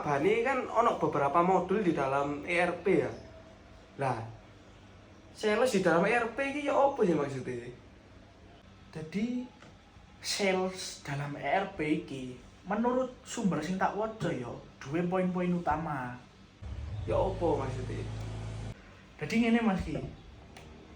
Bani kan ono beberapa modul di dalam ERP ya. Nah, sales di dalam ERP ini ya apa sih maksudnya? Jadi sales dalam ERP iki menurut sumber sing tak waca ya duwe poin-poin utama. Ya apa maksudnya? Jadi ngene Mas Ki.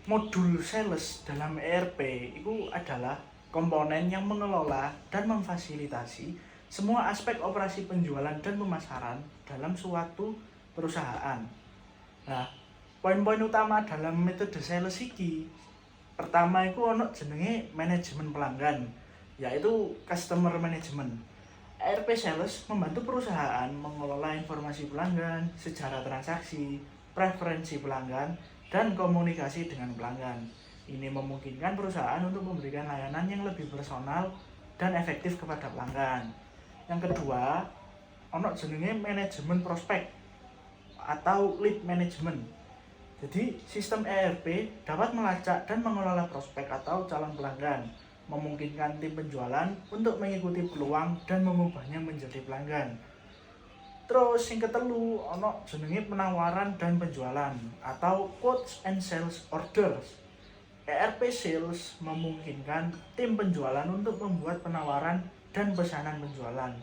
Modul sales dalam ERP itu adalah komponen yang mengelola dan memfasilitasi semua aspek operasi penjualan dan pemasaran dalam suatu perusahaan. Nah, poin-poin utama dalam metode sales iki pertama itu ono jenenge manajemen pelanggan, yaitu customer management. ERP sales membantu perusahaan mengelola informasi pelanggan, sejarah transaksi, preferensi pelanggan, dan komunikasi dengan pelanggan. Ini memungkinkan perusahaan untuk memberikan layanan yang lebih personal dan efektif kepada pelanggan. Yang kedua, ono jenenge manajemen prospek atau lead management. Jadi, sistem ERP dapat melacak dan mengelola prospek atau calon pelanggan, memungkinkan tim penjualan untuk mengikuti peluang dan mengubahnya menjadi pelanggan. Terus yang ketelu ono jenenge penawaran dan penjualan atau quotes and sales orders. ERP sales memungkinkan tim penjualan untuk membuat penawaran dan pesanan penjualan.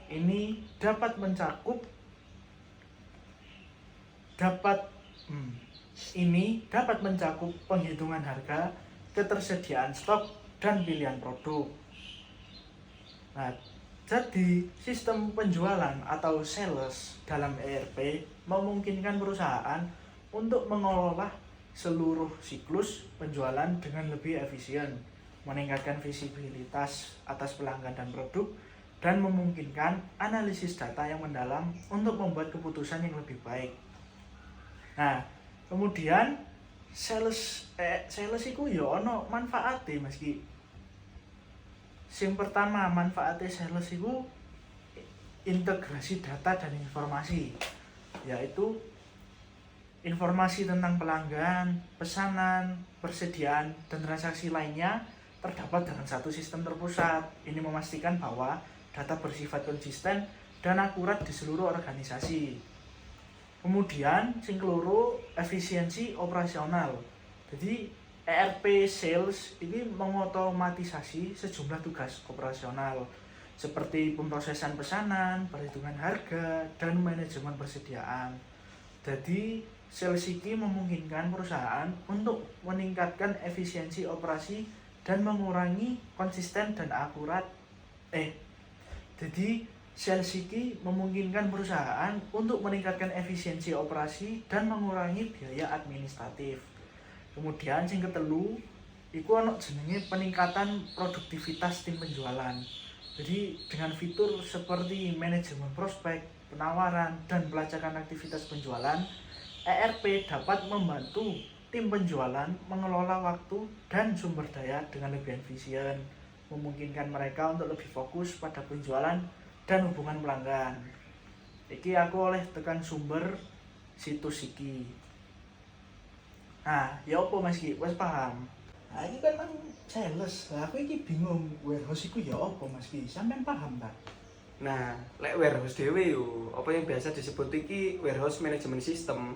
Ini dapat mencakup penghitungan harga, ketersediaan stok, dan pilihan produk. Nah, jadi sistem penjualan atau sales dalam ERP memungkinkan perusahaan untuk mengelola seluruh siklus penjualan dengan lebih efisien, meningkatkan visibilitas atas pelanggan dan produk, dan memungkinkan analisis data yang mendalam untuk membuat keputusan yang lebih baik. Nah, kemudian sales iku ya ono manfaate Mas Ki. Sing pertama, manfaatnya sales iku integrasi data dan informasi, yaitu informasi tentang pelanggan, pesanan, persediaan, dan transaksi lainnya terdapat dalam satu sistem terpusat. Ini memastikan bahwa data bersifat konsisten dan akurat di seluruh organisasi. Kemudian, sing keloro, efisiensi operasional. Jadi, ERP sales ini mengotomatisasi sejumlah tugas operasional seperti pemrosesan pesanan, perhitungan harga, dan manajemen persediaan. Jadi, sales ini memungkinkan perusahaan untuk meningkatkan efisiensi operasi dan mengurangi konsisten dan akurat. Jadi, sales ini memungkinkan perusahaan untuk meningkatkan efisiensi operasi dan mengurangi biaya administratif. Kemudian sing ketelu iku ana jenenge peningkatan produktivitas tim penjualan. Jadi dengan fitur seperti manajemen prospek, penawaran, dan pelacakan aktivitas penjualan, ERP dapat membantu tim penjualan mengelola waktu dan sumber daya dengan lebih efisien, memungkinkan mereka untuk lebih fokus pada penjualan dan hubungan pelanggan. Iki aku oleh tekan sumber situs iki. Nah, ya apa Mas Ki? Wes paham? Nah, ini kan sales. Lah aku iki bingung warehouse iku ya apa Mas Ki? Sampeyan paham tak? Nah, lek warehouse dhewe yo, apa yang biasa disebut iki warehouse management system.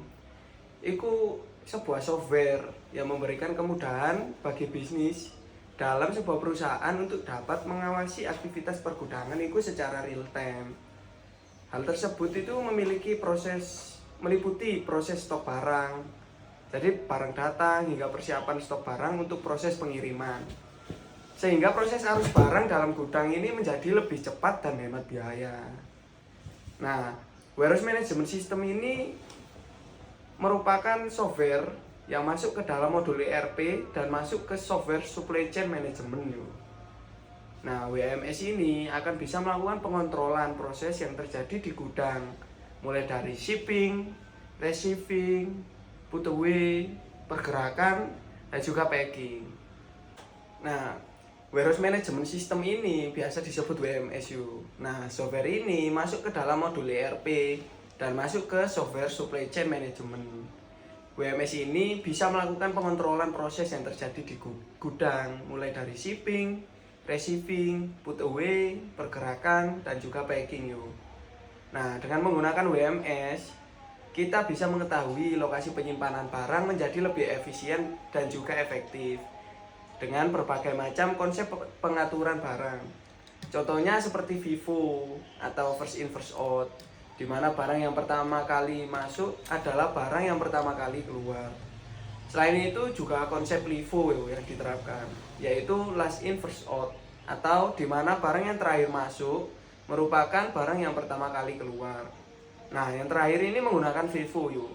Iku sebuah software yang memberikan kemudahan bagi bisnis dalam sebuah perusahaan untuk dapat mengawasi aktivitas pergudangan itu secara real time. Hal tersebut itu meliputi proses stok barang. Jadi barang datang hingga persiapan stok barang untuk proses pengiriman. Sehingga proses arus barang dalam gudang ini menjadi lebih cepat dan hemat biaya. Nah, warehouse management system ini merupakan software yang masuk ke dalam modul ERP dan masuk ke software supply chain management. Nah, WMS ini akan bisa melakukan pengontrolan proses yang terjadi di gudang, mulai dari shipping, receiving, put away, pergerakan, dan juga packing. Nah, warehouse management system ini biasa disebut WMS. Nah, software ini masuk ke dalam modul ERP dan masuk ke software supply chain management. WMS ini bisa melakukan pengontrolan proses yang terjadi di gudang, mulai dari shipping, receiving, put away, pergerakan, dan juga packing. Nah, dengan menggunakan WMS, kita bisa mengetahui lokasi penyimpanan barang menjadi lebih efisien dan juga efektif dengan berbagai macam konsep pengaturan barang. Contohnya seperti FIFO atau first in first out, di mana barang yang pertama kali masuk adalah barang yang pertama kali keluar. Selain itu juga konsep LIFO yang diterapkan, yaitu last in first out, atau di mana barang yang terakhir masuk merupakan barang yang pertama kali keluar. Nah, yang terakhir ini menggunakan FIFO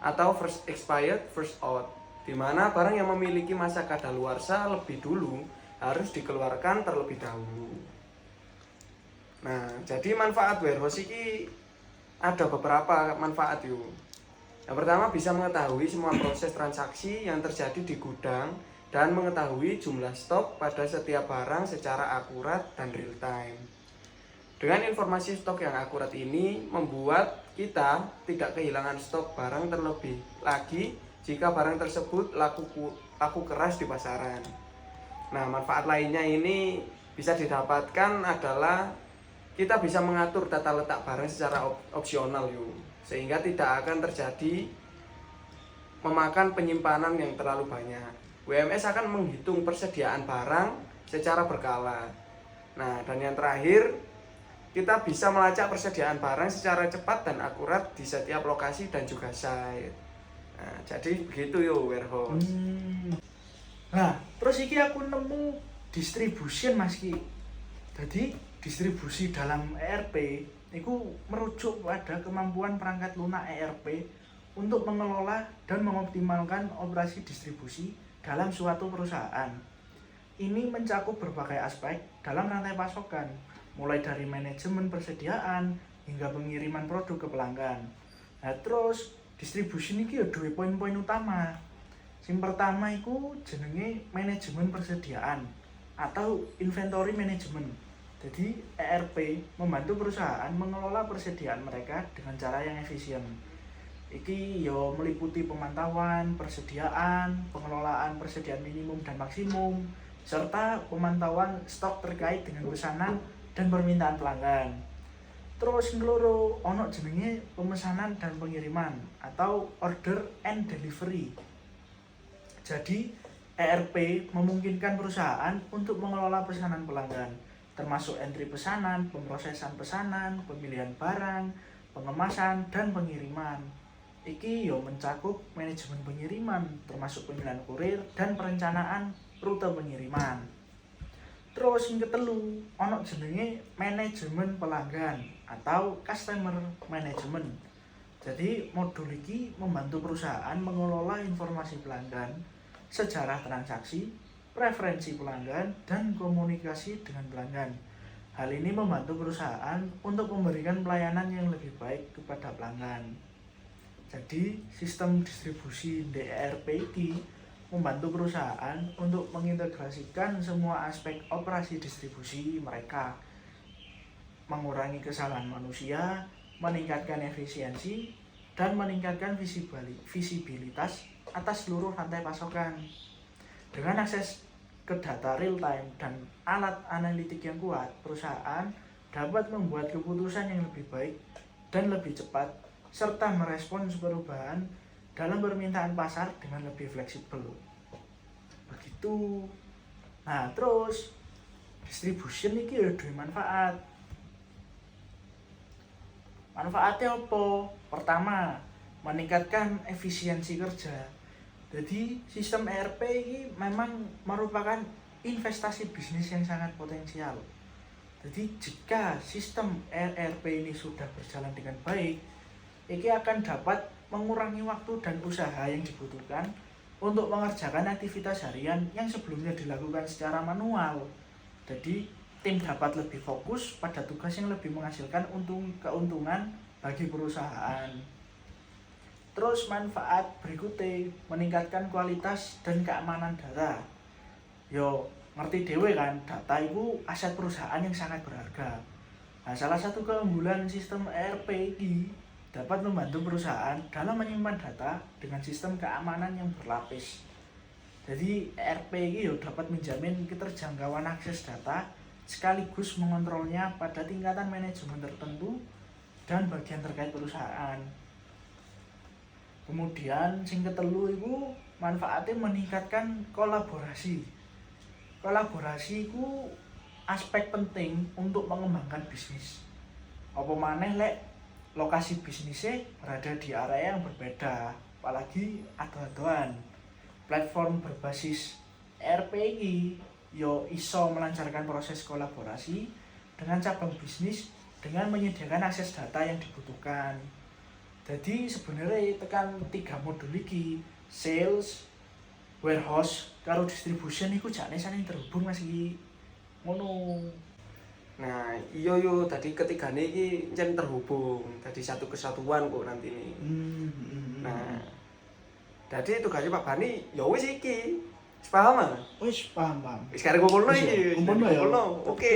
atau first expired first out, di mana barang yang memiliki masa kadaluarsa lebih dulu harus dikeluarkan terlebih dahulu. Nah, jadi manfaat warehouse ini ada beberapa manfaat yuk. Yang pertama, bisa mengetahui semua proses transaksi yang terjadi di gudang dan mengetahui jumlah stok pada setiap barang secara akurat dan real time. Dengan informasi stok yang akurat ini membuat kita tidak kehilangan stok barang, terlebih lagi jika barang tersebut laku keras di pasaran. Nah, manfaat lainnya ini bisa didapatkan adalah kita bisa mengatur tata letak barang secara opsional sehingga tidak akan terjadi memakan penyimpanan yang terlalu banyak. WMS akan menghitung persediaan barang secara berkala. Nah, dan yang terakhir, kita bisa melacak persediaan barang secara cepat dan akurat di setiap lokasi dan juga site. Nah, jadi begitu warehouse. Nah, terus iki aku nemu distribution Mas Ki. Jadi distribusi dalam ERP itu merujuk pada kemampuan perangkat lunak ERP untuk mengelola dan mengoptimalkan operasi distribusi dalam suatu perusahaan. Ini mencakup berbagai aspek dalam rantai pasokan, mulai dari manajemen persediaan hingga pengiriman produk ke pelanggan. Nah, terus distribusi ini ada dua poin-poin utama. Yang pertama itu jenenge manajemen persediaan atau inventory management. Jadi ERP membantu perusahaan mengelola persediaan mereka dengan cara yang efisien. Iki meliputi pemantauan persediaan, pengelolaan persediaan minimum dan maksimum, serta pemantauan stok terkait dengan pesanan dan permintaan pelanggan. Terus ngeloro ono jenenge pemesanan dan pengiriman atau order and delivery. Jadi ERP memungkinkan perusahaan untuk mengelola pesanan pelanggan, termasuk entry pesanan, pemrosesan pesanan, pemilihan barang, pengemasan dan pengiriman. Iki mencakup manajemen pengiriman, termasuk pemilihan kurir dan perencanaan rute pengiriman. Terus yang ketelu, ono jenenge manajemen pelanggan atau customer management. Jadi modul iki membantu perusahaan mengelola informasi pelanggan, sejarah transaksi, preferensi pelanggan, dan komunikasi dengan pelanggan. Hal ini membantu perusahaan untuk memberikan pelayanan yang lebih baik kepada pelanggan. Jadi sistem distribusi ERP ini membantu perusahaan untuk mengintegrasikan semua aspek operasi distribusi mereka, mengurangi kesalahan manusia, meningkatkan efisiensi, dan meningkatkan visibilitas atas seluruh rantai pasokan. Dengan akses ke data real time dan alat analitik yang kuat, perusahaan dapat membuat keputusan yang lebih baik dan lebih cepat, serta merespons perubahan dalam permintaan pasar dengan lebih fleksibel. Begitu. Nah, terus distribution ini ada dua manfaat. Manfaatnya apa? Pertama, meningkatkan efisiensi kerja. Jadi sistem ERP ini memang merupakan investasi bisnis yang sangat potensial. Jadi jika sistem ERP ini sudah berjalan dengan baik, ini akan dapat mengurangi waktu dan usaha yang dibutuhkan untuk mengerjakan aktivitas harian yang sebelumnya dilakukan secara manual. Jadi tim dapat lebih fokus pada tugas yang lebih menghasilkan keuntungan bagi perusahaan. Terus manfaat berikutnya, meningkatkan kualitas dan keamanan data. Ngerti dewe kan, data itu aset perusahaan yang sangat berharga. Nah, salah satu keunggulan sistem ERP ini dapat membantu perusahaan dalam menyimpan data dengan sistem keamanan yang berlapis. Jadi ERP ini dapat menjamin keterjangkauan akses data sekaligus mengontrolnya pada tingkatan manajemen tertentu dan bagian terkait perusahaan. Kemudian sing ketelu iku manfaatnya meningkatkan kolaborasi. Kolaborasi iku aspek penting untuk mengembangkan bisnis. Apa maneh lek lokasi bisnisnya berada di area yang berbeda, apalagi ado-adoan. Platform berbasis ERP ini yo iso melancarkan proses kolaborasi dengan cabang bisnis dengan menyediakan akses data yang dibutuhkan. Jadi sebenarnya tekan 3 modul iki, sales, warehouse, karo distribution iku jane saling terhubung Mas iki. Ngono. Nah, iya yo tadi ketigane iki ncen terhubung, tadi satu kesatuan kok nanti ini. Nah, jadi tugasnya Pak Bani ya wis iki. Wis paham ah? Wis paham. Wis karek kumpulno Wis ya, iki. kumpulno ya. Oke.